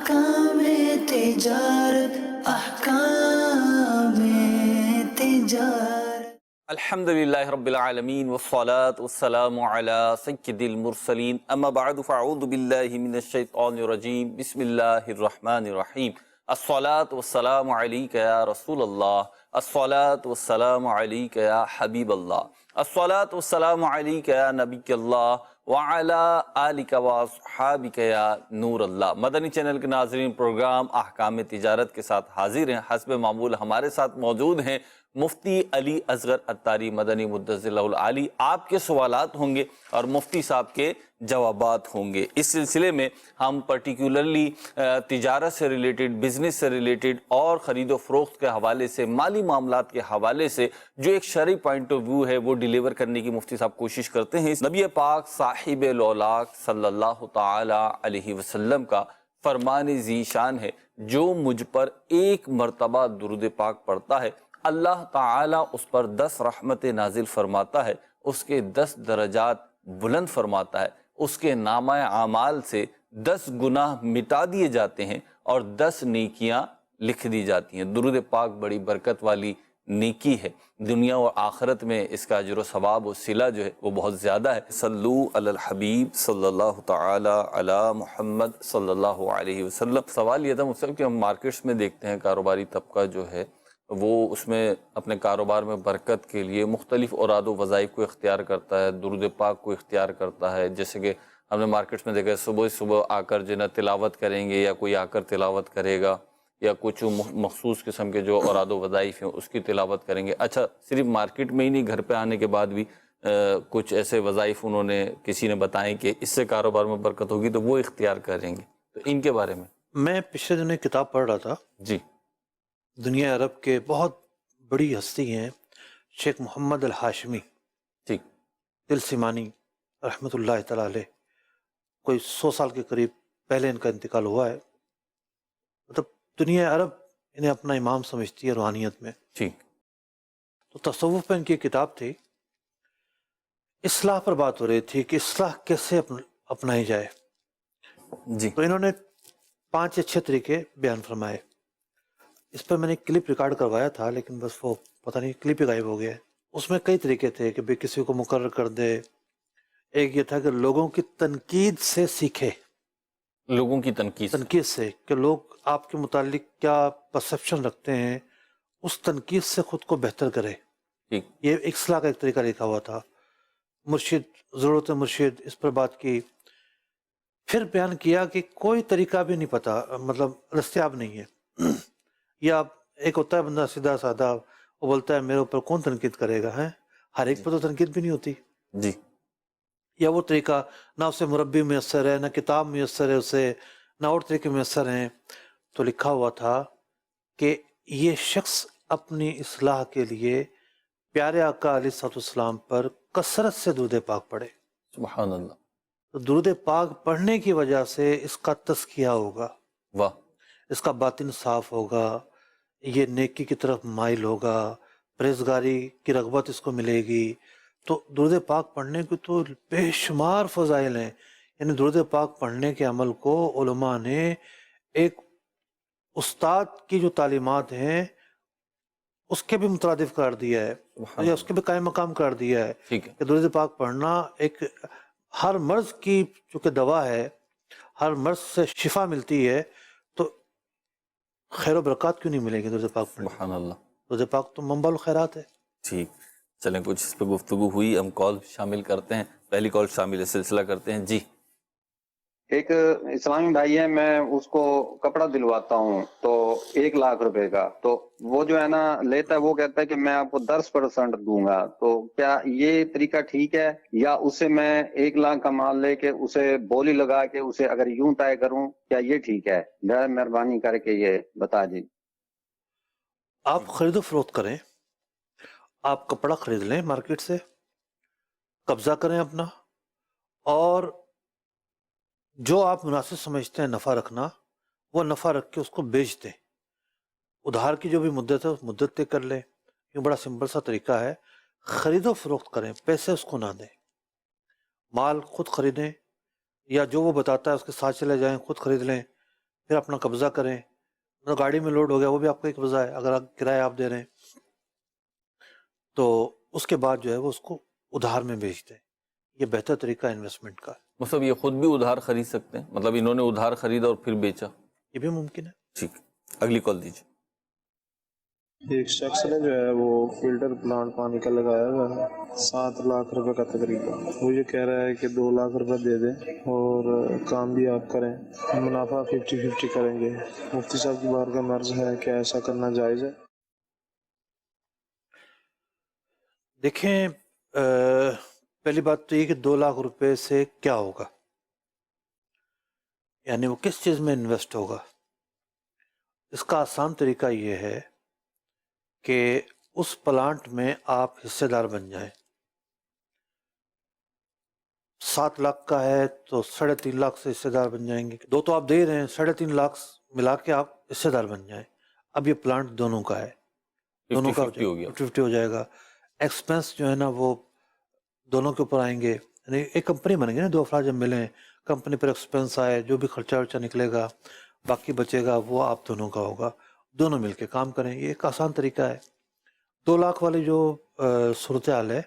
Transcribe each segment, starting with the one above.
احکام تجارت، احکام تجارت۔ الحمدللہ رب العالمین والصلاة والسلام علی سید المرسلین، اما بعد فاعوذ باللہ من الشیطان الرجیم، بسم اللہ الرحمن الرحیم۔ الصلاة والسلام علیک یا رسول اللہ، الصلاة والسلام علیک یا حبیب اللہ، الصلاة والسلام علیک یا نبی اللہ وعلی آلک واصحابک یا نور اللہ۔ مدنی چینل کے ناظرین، پروگرام احکام تجارت کے ساتھ حاضر ہیں۔ حسب معمول ہمارے ساتھ موجود ہیں مفتی علی اصغر عطاری مدنی مدثر اللہ العالی۔ آپ کے سوالات ہوں گے اور مفتی صاحب کے جوابات ہوں گے۔ اس سلسلے میں ہم پرٹیکولرلی تجارت سے ریلیٹڈ، بزنس سے ریلیٹڈ اور خرید و فروخت کے حوالے سے، مالی معاملات کے حوالے سے جو ایک شرعی پوائنٹ آف ویو ہے وہ ڈیلیور کرنے کی مفتی صاحب کوشش کرتے ہیں۔ نبی پاک صاحب لولاک صلی اللہ تعالی علیہ وسلم کا فرمان ذی شان ہے، جو مجھ پر ایک مرتبہ درود پاک پڑھتا ہے اللہ تعالیٰ اس پر 10 رحمتیں نازل فرماتا ہے، اس کے 10 درجات بلند فرماتا ہے، اس کے نامہ اعمال سے 10 گناہ مٹا دیے جاتے ہیں اور 10 نیکیاں لکھ دی جاتی ہیں۔ درود پاک بڑی برکت والی نیکی ہے، دنیا اور آخرت میں اس کا اجر و ثواب و صلہ جو ہے وہ بہت زیادہ ہے۔ صلو علی الحبیب صلی اللہ تعالی علی محمد صلی اللہ علیہ وسلم۔ سوال یہ تھا مجھ سے کہ ہم مارکیٹس میں دیکھتے ہیں کاروباری طبقہ جو ہے وہ اس میں اپنے کاروبار میں برکت کے لیے مختلف اوراد و وظائف کو اختیار کرتا ہے، درود پاک کو اختیار کرتا ہے۔ جیسے کہ ہم نے مارکیٹس میں دیکھا ہے صبح آ کر جو ہے تلاوت کریں گے، یا کوئی آ کر تلاوت کرے گا، یا کچھ مخصوص قسم کے جو اوراد و وظائف ہیں اس کی تلاوت کریں گے۔ اچھا، صرف مارکیٹ میں ہی نہیں، گھر پہ آنے کے بعد بھی کچھ ایسے وظائف انہوں نے کسی نے بتائیں کہ اس سے کاروبار میں برکت ہوگی تو وہ اختیار کریں گے، تو ان کے بارے میں پچھلے دنوں ایک کتاب پڑھ رہا تھا، جی، دنیا عرب کے بہت بڑی ہستی ہیں شیخ محمد الہاشمی ٹھیک، دل سیمانی رحمۃ اللہ تعالیٰ علیہ، کوئی 100 سال کے قریب پہلے ان کا انتقال ہوا ہے۔ مطلب دنیا عرب انہیں اپنا امام سمجھتی ہے روحانیت میں۔ ٹھیک، تو تصوف پہ ان کی کتاب تھی، اصلاح پر بات ہو رہی تھی کہ اصلاح کیسے اپنائی جائے۔ جی، تو انہوں نے 5 یا 6 طریقے بیان فرمائے۔ اس پر میں نے ایک کلپ ریکارڈ کروایا تھا، لیکن بس وہ پتہ نہیں کلپ ہی غائب ہو گیا ہے۔ اس میں کئی طریقے تھے کہ بھئی کسی کو مقرر کر دے۔ ایک یہ تھا کہ لوگوں کی تنقید سے سیکھے، لوگوں کی تنقید سے کہ لوگ آپ کے متعلق کیا پرسپشن رکھتے ہیں، اس تنقید سے خود کو بہتر کرے۔ ٹھیک، یہ اصلاح کا ایک طریقہ لکھا ہوا تھا۔ مرشد، ضرورت مرشد، اس پر بات کی۔ پھر بیان کیا کہ کوئی طریقہ بھی نہیں پتہ، مطلب دستیاب نہیں ہے۔ یا ایک ہوتا ہے بندہ سیدھا سادہ، وہ بولتا ہے میرے اوپر کون تنقید کرے گا، ہے ہر ایک پہ تو تنقید بھی نہیں ہوتی۔ جی، یا وہ طریقہ نہ اسے مربی میسر ہے، نہ کتاب میسر ہے اسے، نہ اور طریقے میسر ہیں۔ تو لکھا ہوا تھا کہ یہ شخص اپنی اصلاح کے لیے پیارے آقا علیہ الصلوۃ والسلام پر کثرت سے درود پاک پڑھے۔ سبحان اللہ، تو درود پاک پڑھنے کی وجہ سے اس کا تزکیہ ہوگا، واہ، اس کا باطن صاف ہوگا، یہ نیکی کی طرف مائل ہوگا، پرہیزگاری کی رغبت اس کو ملے گی۔ تو درود پاک پڑھنے کی تو بے شمار فضائل ہیں۔ یعنی درود پاک پڑھنے کے عمل کو علماء نے ایک استاد کی جو تعلیمات ہیں اس کے بھی مترادف قرار دیا ہے، یا اس کے بھی قائم مقام قرار دیا ہے ٹھیک ہے، کہ درود پاک پڑھنا ایک ہر مرض کی چونکہ دوا ہے، ہر مرض سے شفا ملتی ہے، تو خیر و برکات کیوں نہیں ملے گی درود پاک پڑھنے؟ سبحان اللہ، درود پاک تو منبع الخیرات ہے۔ ٹھیک، چلیں کچھ اس پہ گفتگو ہوئی، ہم کال شامل کرتے ہیں۔ پہلی کال شامل ہے، سلسلہ کرتے ہیں۔ جی، ایک اسلامی بھائی ہے، میں اس کو کپڑا دلواتا ہوں تو 1 لاکھ روپے کا، تو وہ جو ہے نا لیتا ہے، وہ کہتا ہے کہ میں آپ کو 10% دوں گا، تو کیا یہ طریقہ ٹھیک ہے؟ یا اسے میں 1 لاکھ کا مال لے کے اسے بولی لگا کے اسے اگر یوں طے کروں، کیا یہ ٹھیک ہے؟ ذرا مہربانی کر کے یہ بتا جی۔ آپ خرید و فروخت کریں، آپ کپڑا خرید لیں مارکیٹ سے، قبضہ کریں اپنا، اور جو آپ مناسب سمجھتے ہیں نفع رکھنا، وہ نفع رکھ کے اس کو بیچ دیں۔ ادھار کی جو بھی مدت ہے اس مدت طے کر لیں۔ یہ بڑا سمپل سا طریقہ ہے۔ خرید و فروخت کریں، پیسے اس کو نہ دیں، مال خود خریدیں، یا جو وہ بتاتا ہے اس کے ساتھ چلے جائیں، خود خرید لیں، پھر اپنا قبضہ کریں، مطلب گاڑی میں لوڈ ہو گیا وہ بھی آپ کا ہی قبضہ ہے اگر کرایہ آپ دے رہے ہیں، تو اس کے بعد جو ہے وہ اس کو ادھار میں بیچ دیں. یہ بہتر طریقہ ہے انویسٹمنٹ کا. مطلب یہ خود بھی ادھار خرید سکتے ہیں، مطلب انہوں نے ادھار خریدا اور پھر بیچا. یہ بھی ممکن ہے. ٹھیک، اگلی کال دیجیے. ایک شخص نے جو ہے وہ فلٹر پلانٹ پانی کا لگایا ہوا ہے 7 لاکھ روپے کا تقریباً. وہ یہ کہہ رہا ہے کہ 2 لاکھ روپے دے دیں اور کام بھی آپ کریں، منافع 50-50 کریں گے. مفتی صاحب کی بارگاہ میں عرض ہے کہ ایسا کرنا جائز ہے؟ دیکھیں پہلی بات تو یہ کہ 2 لاکھ روپے سے کیا ہوگا، یعنی وہ کس چیز میں انویسٹ ہوگا. اس کا آسان طریقہ یہ ہے کہ اس پلانٹ میں آپ حصے دار بن جائیں. 7 لاکھ کا ہے تو 3.5 لاکھ سے حصے دار بن جائیں گے. 2 تو آپ دے رہے ہیں، 3.5 لاکھ ملا کے آپ حصے دار بن جائیں. اب یہ پلانٹ دونوں کا ہے، دونوں کا 50-50 ہو گیا. 50 ہو جائے گا. ایکسپنس جو ہے نا وہ دونوں کے اوپر آئیں گے، یعنی ایک کمپنی بنے گی نا، 2 افراد جب ملیں، کمپنی پر ایکسپنس آئے، جو بھی خرچہ ورچہ نکلے گا باقی بچے گا وہ آپ دونوں کا ہوگا. دونوں مل کے کام کریں. یہ ایک آسان طریقہ ہے. 2 لاکھ والی جو صورتحال ہے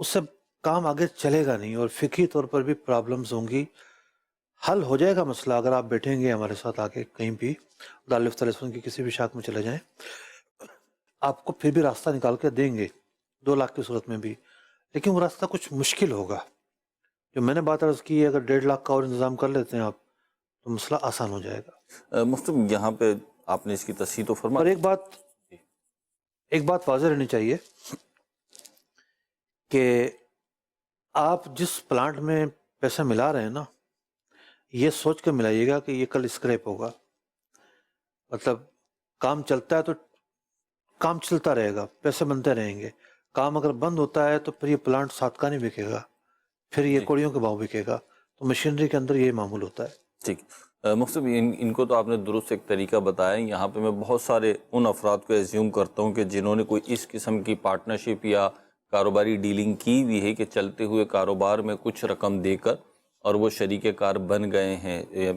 اس سے کام آگے چلے گا نہیں، اور فکری طور پر بھی پرابلمز ہوں گی. حل ہو جائے گا مسئلہ اگر آپ بیٹھیں گے ہمارے ساتھ آ کے کہیں بھی دارالفت علیہ کی کسی بھی شاخ میں چلے جائیں، آپ کو پھر بھی راستہ نکال کے دیں گے 2 لاکھ کی صورت میں بھی. لیکن وہ راستہ کچھ مشکل ہوگا. جو میں نے بات عرض کی ہے، اگر 1.5 لاکھ کا اور انتظام کر لیتے ہیں آپ تو مسئلہ آسان ہو جائے گا. مفتی یہاں پہ آپ نے اس کی تصحیح تو فرما. اور ایک بات واضح رہنی چاہیے کہ آپ جس پلانٹ میں پیسہ ملا رہے ہیں نا، یہ سوچ کے ملائیے گا کہ یہ کل اسکریپ ہوگا. مطلب کام چلتا ہے تو کام چلتا رہے گا، پیسے بنتے رہیں گے. کام اگر بند ہوتا ہے تو پھر یہ پلانٹ 7 کا نہیں بکے گا، پھر یہ کوڑیوں کے بھاؤ بکے گا. تو مشینری کے اندر یہ معمول ہوتا ہے. ٹھیک. مفتی ان کو تو آپ نے درست ایک طریقہ بتایا. یہاں پہ میں بہت سارے ان افراد کو ایزیوم کرتا ہوں کہ جنہوں نے کوئی اس قسم کی پارٹنرشپ یا کاروباری ڈیلنگ کی ہوئی ہے کہ چلتے ہوئے کاروبار میں کچھ رقم دے کر اور وہ شریک کار بن گئے ہیں،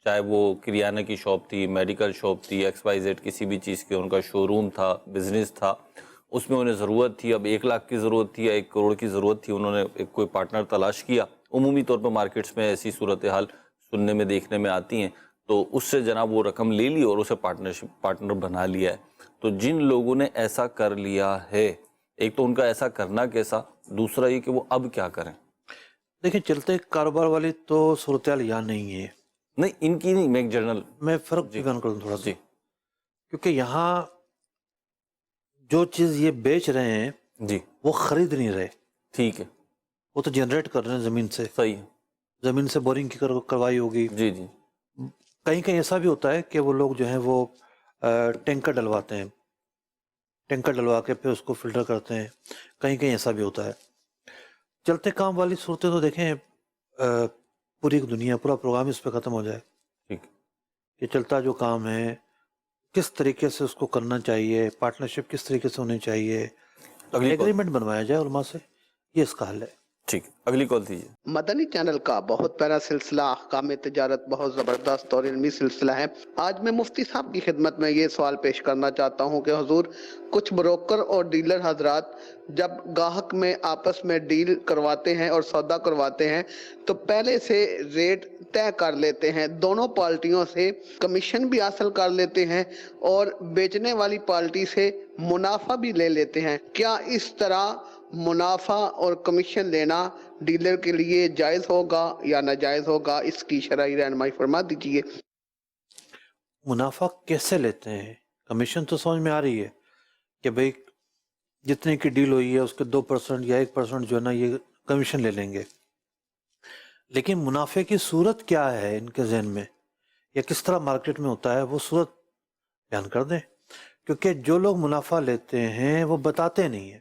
چاہے وہ کریانہ کی شاپ تھی، میڈیکل شاپ تھی، XYZ کسی بھی چیز کے ان کا شو روم تھا، بزنس تھا، اس میں انہیں ضرورت تھی. اب 1 لاکھ کی ضرورت تھی یا 1 کروڑ کی ضرورت تھی، انہوں نے ایک کوئی پارٹنر تلاش کیا. عمومی طور پر مارکیٹس میں ایسی صورتحال سننے میں دیکھنے میں آتی ہیں. تو اس سے جناب وہ رقم لے لی اور اسے پارٹنر بنا لیا ہے. تو جن لوگوں نے ایسا کر لیا ہے، ایک تو ان کا ایسا کرنا کیسا، دوسرا یہ کہ وہ اب کیا کریں. دیکھیں چلتے کاروبار والی تو صورتحال یہاں نہیں ہے. نہیں ان کی نہیں، میں ایک جنرل میں فرق بیان کر دوں تھوڑا سا. جی کیونکہ یہاں جو چیز یہ بیچ رہے ہیں جی وہ خرید نہیں رہے. ٹھیک ہے، وہ تو جنریٹ کر رہے ہیں زمین سے. صحیح ہے. زمین سے بورنگ کی کروائی ہوگی. جی جی کہیں کہیں ایسا بھی ہوتا ہے کہ وہ لوگ جو ہیں وہ ٹینکر ڈلواتے ہیں، ٹینکر ڈلوا کے پھر اس کو فلٹر کرتے ہیں. کہیں کہیں ایسا بھی ہوتا ہے. چلتے کام والی صورتیں تو دیکھیں پوری دنیا، پورا پروگرام اس پہ ختم ہو جائے ٹھیک. کہ چلتا جو کام ہے کس طریقے سے اس کو کرنا چاہیے، پارٹنرشپ کس طریقے سے ہونی چاہیے، ایگریمنٹ بنوایا جائے علماء سے. یہ اس کا حل ہے. ٹھیک، اگلی کال دیجیے. مدنی چینل کا بہت پیارا سلسلہ احکام تجارت بہت زبردست اور علمی سلسلہ ہے. آج میں مفتی صاحب کی خدمت میں یہ سوال پیش کرنا چاہتا ہوں کہ حضور، کچھ بروکر اور ڈیلر حضرات جب گاہک میں آپس میں ڈیل کرواتے ہیں اور سودا کرواتے ہیں تو پہلے سے ریٹ طے کر لیتے ہیں، دونوں پارٹیوں سے کمیشن بھی حاصل کر لیتے ہیں اور بیچنے والی پارٹی سے منافع بھی لے لیتے ہیں. کیا اس طرح منافع اور کمیشن لینا ڈیلر کے لیے جائز ہوگا یا ناجائز ہوگا؟ اس کی شرعی رہنمائی فرما دیجیے. منافع کیسے لیتے ہیں؟ کمیشن تو سمجھ میں آ رہی ہے کہ بھئی جتنے کی ڈیل ہوئی ہے اس کے 2% یا 1% جو ہے نا یہ کمیشن لے لیں گے. لیکن منافع کی صورت کیا ہے ان کے ذہن میں، یا کس طرح مارکیٹ میں ہوتا ہے، وہ صورت بیان کر دیں. کیونکہ جو لوگ منافع لیتے ہیں وہ بتاتے نہیں ہیں.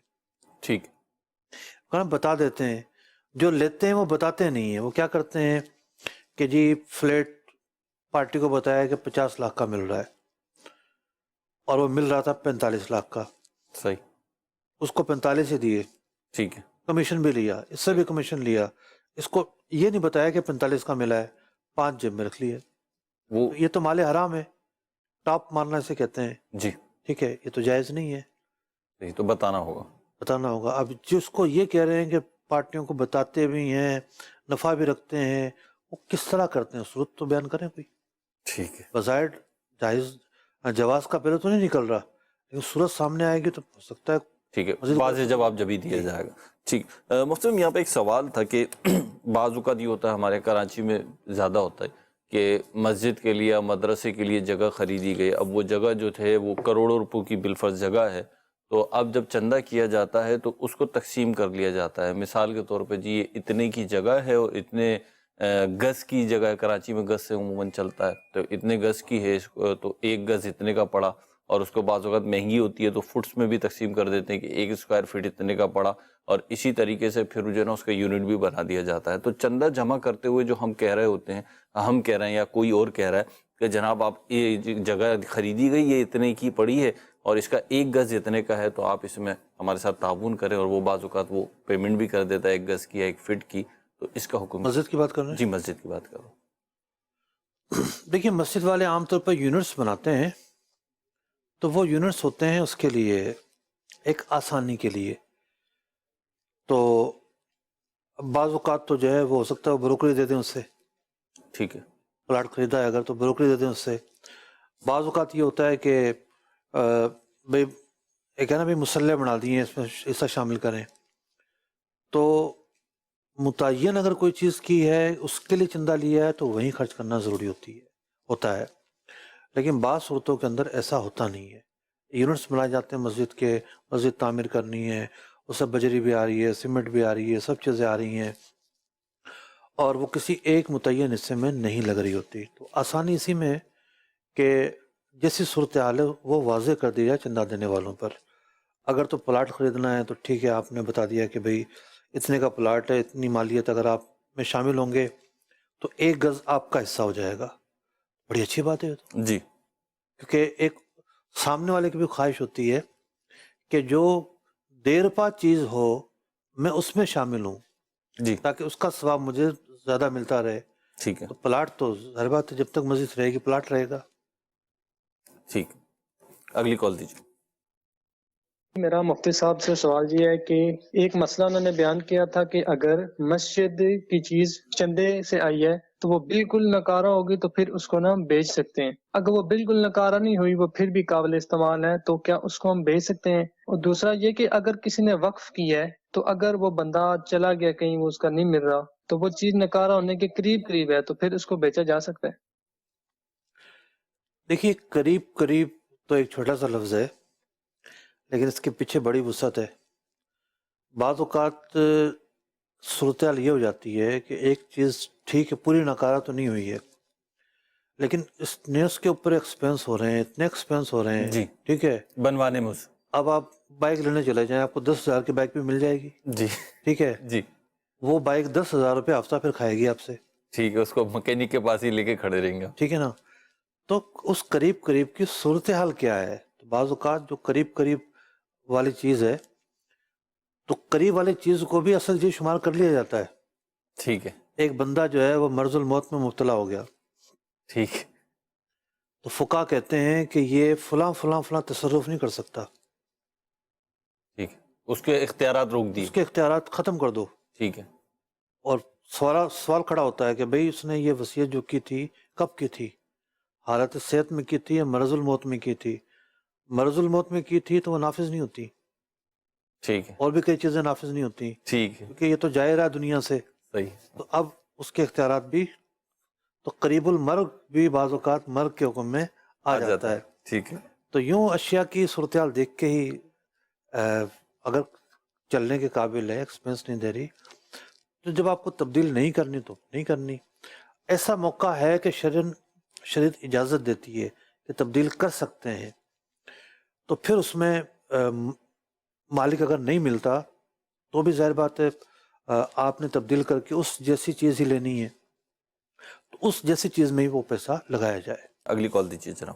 ٹھیک. بتا دیتے ہیں، جو لیتے ہیں وہ بتاتے نہیں ہیں. وہ کیا کرتے ہیں کہ جی فلیٹ پارٹی کو بتایا کہ 50 لاکھ کا مل رہا ہے اور وہ مل رہا تھا 45 لاکھ کا. صحیح. اس کو 45 ہی دیے. ٹھیک ہے. کمیشن بھی لیا، اس سے بھی کمیشن لیا. اس کو یہ نہیں بتایا کہ 45 کا ملا ہے، 5 جیب میں رکھ لیے. وہ تو یہ تو مال حرام ہے، ٹاپ مارنا اسے کہتے ہیں، جی ٹھیک ہے، یہ تو جائز نہیں ہے، صحیح، تو بتانا ہوگا. بتانا ہوگا. اب جس کو یہ کہہ رہے ہیں کہ پارٹیوں کو بتاتے بھی ہیں، نفع بھی رکھتے ہیں، وہ کس طرح کرتے ہیں؟ صورت تو بیان کریں کوئی. ٹھیک ہے. بظاہر جائز جواز کا پہلے تو نہیں نکل رہا، لیکن صورت سامنے آئے گی تو ہو سکتا ہے ٹھیک ہے، مزید واضح جواب جبھی دیا جائے گا. ٹھیک. محترم یہاں پہ ایک سوال تھا کہ بعض اوقات یہ ہوتا ہے، ہمارے کراچی میں زیادہ ہوتا ہے کہ مسجد کے لیے مدرسے کے لیے جگہ خریدی گئی. اب وہ جگہ جو تھے وہ کروڑوں روپوں کی بالفرض جگہ ہے، تو اب جب چندہ کیا جاتا ہے تو اس کو تقسیم کر لیا جاتا ہے. مثال کے طور پہ جی یہ اتنے کی جگہ ہے اور اتنے گز کی جگہ ہے، کراچی میں گز سے عموماً چلتا ہے، تو اتنے گز کی ہے، تو ایک گز اتنے کا پڑا. اور اس کو بعض اوقات مہنگی ہوتی ہے تو فٹس میں بھی تقسیم کر دیتے ہیں کہ ایک اسکوائر فٹ اتنے کا پڑا، اور اسی طریقے سے پھر جو ہے نا اس کا یونٹ بھی بنا دیا جاتا ہے. تو چندہ جمع کرتے ہوئے جو ہم کہہ رہے ہوتے ہیں، ہم کہہ رہے ہیں یا کوئی اور کہہ رہا ہے کہ جناب آپ یہ جگہ خریدی گئی، یہ اتنے کی پڑی ہے اور اس کا ایک گز اتنے کا ہے، تو آپ اس میں ہمارے ساتھ تعاون کریں، اور وہ بعض اوقات وہ پیمنٹ بھی کر دیتا ہے ایک گز کی یا ایک فٹ کی. تو اس کا حکم مسجد کی بات کر رہے ہیں. جی مسجد کی بات کرو. دیکھیے مسجد والے عام طور پر یونٹس بناتے ہیں، تو وہ یونٹس ہوتے ہیں اس کے لیے ایک آسانی کے لیے. تو بعض اوقات تو جو ہے وہ ہو سکتا ہے بروکری دے دیں اس سے، ٹھیک ہے. پلاٹ خریدا ہے اگر تو بروکری دے دیں اس سے. بعض اوقات یہ ہوتا ہے کہ بھئی ایک ہے نا بھئی مسلح بنا دیے اس میں حصہ شامل کریں، تو متعین اگر کوئی چیز کی ہے اس کے لیے چندہ لیا ہے تو وہیں خرچ کرنا ضروری ہوتا ہے. لیکن بعض صورتوں کے اندر ایسا ہوتا نہیں ہے. یونٹس بنائے جاتے ہیں مسجد کے، مسجد تعمیر کرنی ہے، اس سے بجری بھی آ رہی ہے، سیمنٹ بھی آ رہی ہے، سب چیزیں آ رہی ہیں، اور وہ کسی ایک متعین حصے میں نہیں لگ رہی ہوتی. تو آسانی اسی میں ہے کہ جیسی صورتحال ہے وہ واضح کر دی جائے چندہ دینے والوں پر. اگر تو پلاٹ خریدنا ہے تو ٹھیک ہے، آپ نے بتا دیا کہ بھئی اتنے کا پلاٹ ہے، اتنی مالیت اگر آپ میں شامل ہوں گے تو ایک گز آپ کا حصہ ہو جائے گا. بڑی اچھی بات ہے یہ تو، جی کیونکہ ایک سامنے والے کی بھی خواہش ہوتی ہے کہ جو دیر پا چیز ہو میں اس میں شامل ہوں جی تاکہ اس کا ثواب مجھے زیادہ ملتا رہے. ٹھیک ہے. تو پلاٹ تو ظاہر بات ہے جب تک مسجد رہے گی پلاٹ رہے گا. ٹھیک. اگلی کال دیجیے. میرا مفتی صاحب سے سوال یہ ہے کہ ایک مسئلہ انہوں نے بیان کیا تھا کہ اگر مسجد کی چیز چندے سے آئی ہے تو وہ بالکل نکارہ ہوگی تو پھر اس کو نا ہم بیچ سکتے ہیں. اگر وہ بالکل نکارہ نہیں ہوئی، وہ پھر بھی قابل استعمال ہے، تو کیا اس کو ہم بیچ سکتے ہیں؟ اور دوسرا یہ کہ اگر کسی نے وقف کیا ہے تو اگر وہ بندہ چلا گیا کہیں، وہ اس کا نہیں مل رہا، تو وہ چیز نکارہ ہونے کے قریب ہے، تو پھر اس کو بیچا جا سکتا ہے؟ دیکھیے قریب تو ایک چھوٹا سا لفظ ہے، لیکن اس کے پیچھے بڑی وسعت ہے. بعض اوقات صورتحال یہ ہو جاتی ہے کہ ایک چیز ٹھیک ہے، پوری نکارہ تو نہیں ہوئی ہے، لیکن اس کے اوپر ایکسپینس ہو رہے ہیں، اتنے ایکسپینس ہو رہے ہیں، جی ٹھیک ہے. بنوانے میں اب آپ بائک لینے چلے جائیں، آپ کو 10,000 کی بائک بھی مل جائے گی، جی ٹھیک ہے. جی وہ بائک 10,000 روپے ہفتہ پھر کھائے گی آپ سے، ٹھیک ہے، اس کو مکینک کے پاس ہی لے کے کھڑے رہیں گے. ٹھیک ہے نا. تو اس قریب کی صورتحال کیا ہے؟ تو بعض اوقات جو قریب والی چیز ہے تو قریب والی چیز کو بھی اصل چیز شمار کر لیا جاتا ہے. ٹھیک ہے. ایک بندہ جو ہے وہ مرض الموت میں مبتلا ہو گیا، ٹھیک. تو فقہ کہتے ہیں کہ یہ فلاں تصرف نہیں کر سکتا، ٹھیک ہے، اس کے اختیارات روک دیے. اس کے اختیارات ختم کر دو. ٹھیک ہے. اور سوال کھڑا ہوتا ہے کہ بھئی اس نے یہ وصیت جو کی تھی کب کی تھی؟ حالت صحت میں کی تھی یا مرض الموت میں کی تھی؟ مرض الموت میں کی تھی تو وہ نافذ نہیں ہوتی، ٹھیک ہے. اور بھی کئی چیزیں نافذ نہیں ہوتی، ٹھیک ہے. کیونکہ یہ تو جائے رہا دنیا سے. صحیح. تو اب اس کے اختیارات بھی، تو قریب المرگ بھی بعض اوقات مرگ کے حکم میں آ جاتا ہے. ٹھیک ہے. تو یوں اشیاء کی صورتحال دیکھ کے ہی اگر چلنے کے قابل ہے، ایکسپینس نہیں دے رہی، تو جب آپ کو تبدیل نہیں کرنی تو نہیں کرنی. ایسا موقع ہے کہ شریعت اجازت دیتی ہے کہ تبدیل کر سکتے ہیں، تو پھر اس میں مالک اگر نہیں ملتا تو بھی ظاہر بات ہے آپ نے تبدیل کر کے اس جیسی چیز ہی لینی ہے، تو اس جیسی چیز میں ہی وہ پیسہ لگایا جائے. اگلی کال دیجیے جناب.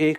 1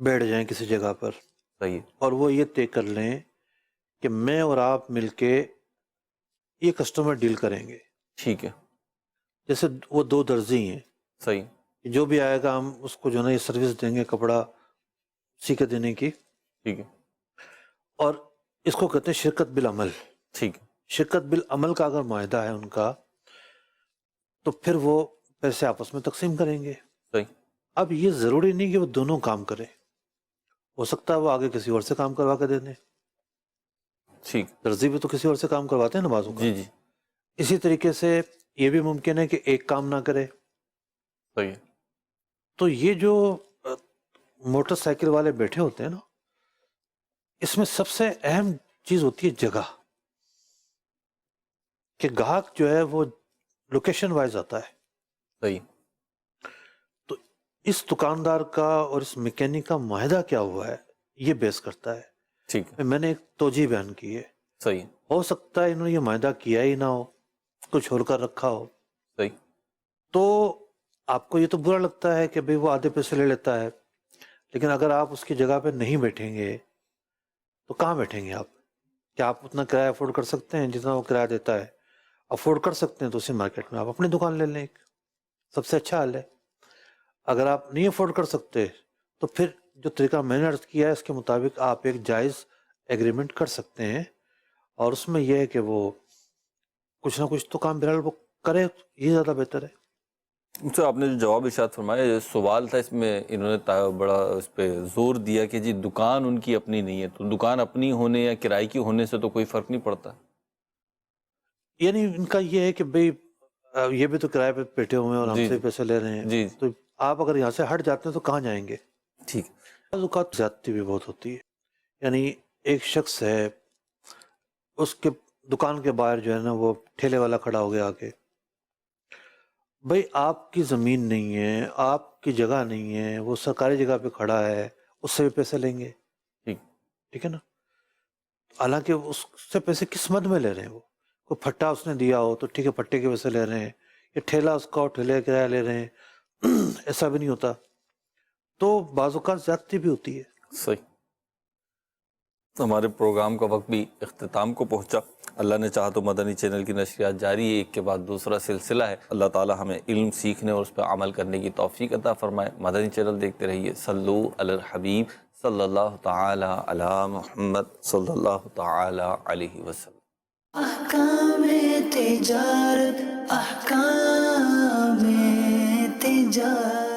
بیٹھ جائیں کسی جگہ پر صحیح اور وہ یہ طے کر لیں کہ میں اور آپ مل کے یہ کسٹمر ڈیل کریں گے. ٹھیک ہے جیسے وہ دو درزی ہیں، صحیح جو بھی آئے گا ہم اس کو جو ہے نا یہ سروس دیں گے کپڑا سی کے دینے کی، ٹھیک ہے اور اس کو کہتے ہیں شرکت بالعمل. ٹھیک ہے شرکت بالعمل کا اگر معاہدہ ہے ان کا تو پھر وہ پیسے آپس میں تقسیم کریں گے. صحیح اب یہ ضروری نہیں کہ وہ دونوں کام کریں، ہو سکتا ہے وہ آگے کسی اور سے کام کروا کے دے دیں. ٹھیک درزی بھی تو کسی اور سے کام کرواتے ہیں نا بعضوں کا. جی جی اسی طریقے سے یہ بھی ممکن ہے کہ ایک کام نہ کرے. صحیح تو یہ جو موٹر سائیکل والے بیٹھے ہوتے ہیں نا، اس میں سب سے اہم چیز ہوتی ہے جگہ، کہ گاہک جو ہے وہ لوکیشن وائز آتا ہے. صحیح تو اس دکاندار کا اور اس میکینک کا معاہدہ کیا ہوا ہے یہ بیس کرتا ہے. ٹھیک ہے میں نے ایک توجہ بیان کی ہے، صحیح ہو سکتا ہے انہوں نے یہ معاہدہ کیا ہی نہ ہو، کچھ چھوڑ کر رکھا ہو، صحیح تو آپ کو یہ تو برا لگتا ہے کہ بھئی وہ آدھے پیسے لے لیتا ہے. لیکن اگر آپ اس کی جگہ پہ نہیں بیٹھیں گے تو کہاں بیٹھیں گے آپ؟ کیا آپ اتنا کرایہ افورڈ کر سکتے ہیں جتنا وہ کرایہ دیتا ہے؟ افورڈ کر سکتے ہیں تو اسی مارکیٹ میں آپ اپنی دکان لے لیں، ایک سب سے اچھا حل ہے. اگر آپ نہیں افورڈ کر سکتے تو پھر جو طریقہ میں نے عرض کیا ہے اس کے مطابق آپ ایک جائز ایگریمنٹ کر سکتے ہیں، اور اس میں یہ ہے کہ وہ کچھ نہ کچھ تو کام بہرحال وہ کرے، یہ زیادہ بہتر ہے. سر آپ نے جو جواب ارشاد فرمایا، یہ سوال تھا، اس میں انہوں نے بڑا اس پہ زور دیا کہ جی دکان ان کی اپنی نہیں ہے، تو دکان اپنی ہونے یا کرائے کی ہونے سے تو کوئی فرق نہیں پڑتا. یعنی ان کا یہ ہے کہ بھئی یہ بھی تو کرائے پہ بیٹھے ہوئے ہیں اور ہم جی سے پیسے لے رہے ہیں، جی تو آپ اگر یہاں سے ہٹ جاتے ہیں تو کہاں جائیں گے؟ ٹھیک بعض اوقات زیادتی بھی بہت ہوتی ہے. یعنی ایک شخص ہے، اس کے دکان کے باہر جو ہے نا وہ ٹھیلے والا کھڑا ہو گیا آگے. بھئی آپ کی زمین نہیں ہے، آپ کی جگہ نہیں ہے، وہ سرکاری جگہ پہ کھڑا ہے، اس سے بھی پیسے لیں گے. ٹھیک ٹھیک ہے نا؟ حالانکہ اس سے پیسے کس مد میں لے رہے ہیں؟ وہ کوئی پھٹا اس نے دیا ہو تو ٹھیک ہے، پھٹے کے پیسے لے رہے ہیں، یہ ٹھیلا اس کا ٹھیلے کا کرایہ لے رہے ہیں. ایسا بھی نہیں ہوتا. تو بعض اوقات زیادتی بھی ہوتی ہے. صحیح. ہمارے پروگرام کا وقت بھی اختتام کو پہنچا. اللہ نے چاہا تو مدنی چینل کی نشریات جاری ہے، ایک کے بعد دوسرا سلسلہ ہے. اللہ تعالی ہمیں علم سیکھنے اور اس پہ عمل کرنے کی توفیق عطا فرمائے. مدنی چینل دیکھتے رہیے. صلو علی الحبیب صلی اللہ تعالی علی محمد صلی اللہ تعالی علیہ وسلم. احکام تجارت، احکام تجارت.